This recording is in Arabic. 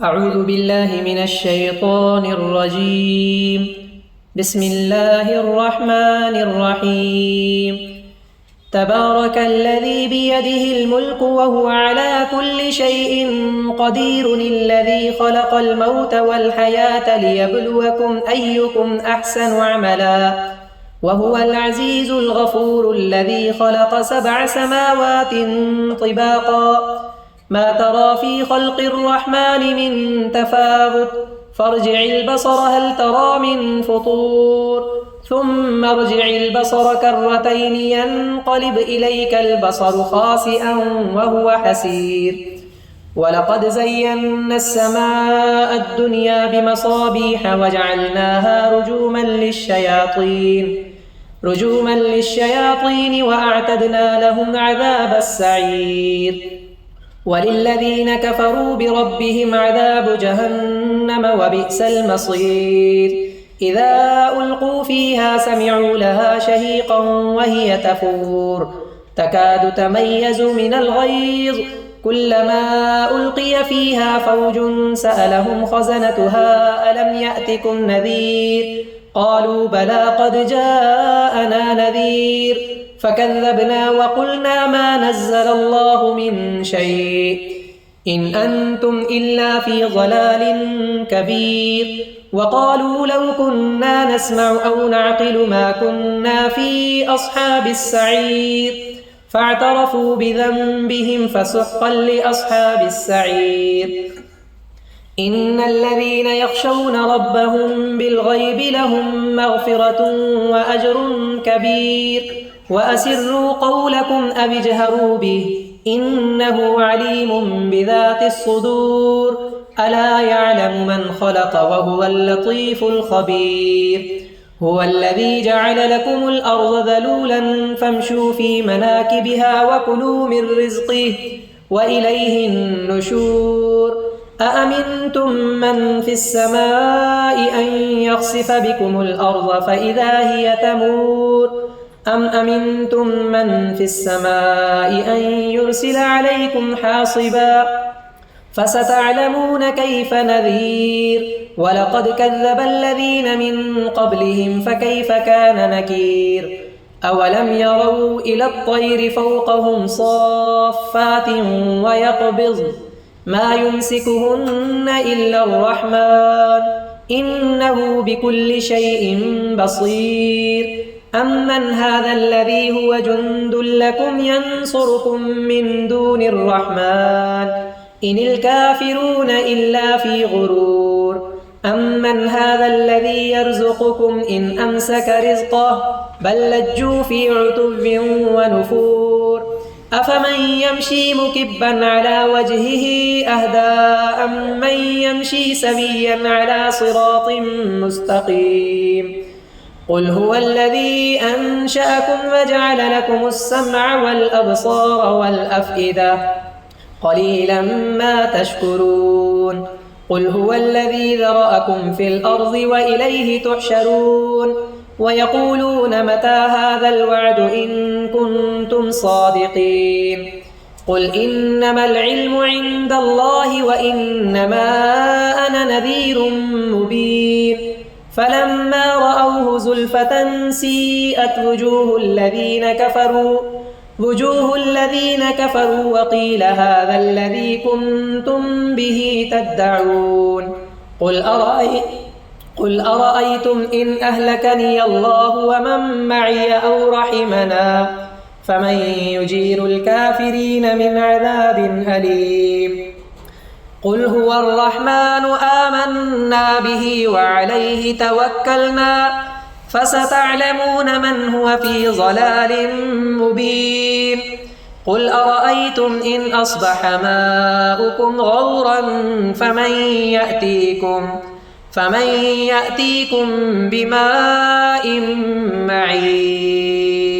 أعوذ بالله من الشيطان الرجيم. بسم الله الرحمن الرحيم. تبارك الذي بيده الملك وهو على كل شيء قدير، الذي خلق الموت والحياة ليبلوكم أيكم أحسن عملا، وهو العزيز الغفور، الذي خلق 7 سماوات طباقا، ما ترى في خلق الرحمن من تفاوت، فارجع البصر هل ترى من فطور، ثم ارجع البصر كرتين ينقلب إليك البصر خاسئا وهو حسير. ولقد زينا السماء الدنيا بمصابيح وجعلناها رجوما للشياطين وأعتدنا لهم عذاب السعير. وللذين كفروا بربهم عذاب جهنم وبئس المصير. إذا ألقوا فيها سمعوا لها شهيقا وهي تفور، تكاد تميز من الغيظ، كلما ألقي فيها فوج سألهم خزنتها ألم يأتكم نذير، قالوا بلى قد جاءنا نذير، فكذبنا وقلنا ما نزل الله من شيء إن أنتم إلا في ضلال كبير. وقالوا لو كنا نسمع أو نعقل ما كنا في أصحاب السعير، فاعترفوا بذنبهم فسحقا لأصحاب السعير. إن الذين يخشون ربهم بالغيب لهم مغفرة وأجر كبير. وأسروا قولكم أو اجهروا به إنه عليم بذات الصدور. ألا يعلم من خلق وهو اللطيف الخبير. هو الذي جعل لكم الأرض ذلولا فامشوا في مناكبها وكلوا من رزقه وإليه النشور. أأمنتم من في السماء أن يخسف بكم الأرض فإذا هي تمور، أم أمنتم من في السماء أن يرسل عليكم حاصبا، فستعلمون كيف نذير. ولقد كذب الذين من قبلهم فكيف كان نكير. أولم يروا إلى الطير فوقهم صافات ويقبضن ما يمسكهن إلا الرحمن إنه بكل شيء بصير. أمن هذا الذي هو جند لكم ينصركم من دون الرحمن إن الكافرون إلا في غرور. أمن هذا الذي يرزقكم إن أمسك رزقه بل لجوا في عتب ونفور. أفمن يمشي مكبا على وجهه أهدى أمن يمشي سويا على صراط مستقيم. قل هو الذي أنشأكم وجعل لكم السمع والأبصار والأفئدة قليلا ما تشكرون. قل هو الذي ذرأكم في الأرض وإليه تحشرون. ويقولون متى هذا الوعد إن كنتم صادقين. قل إنما العلم عند الله وإنما أنا نذير مبين. فلما رأوه زلفة سيئت وجوه الذين كفروا وقيل هذا الذي كنتم به تدعون. قل أرأيتم إن أهلكني الله ومن معي أو رحمنا فمن يجير الكافرين من عذاب أليم. قل هو الرحمن آمنا به وعليه توكلنا فستعلمون من هو في ضلال مبين. قل أرأيتم إن أصبح ماؤكم غورا فمن يأتيكم بماء معين.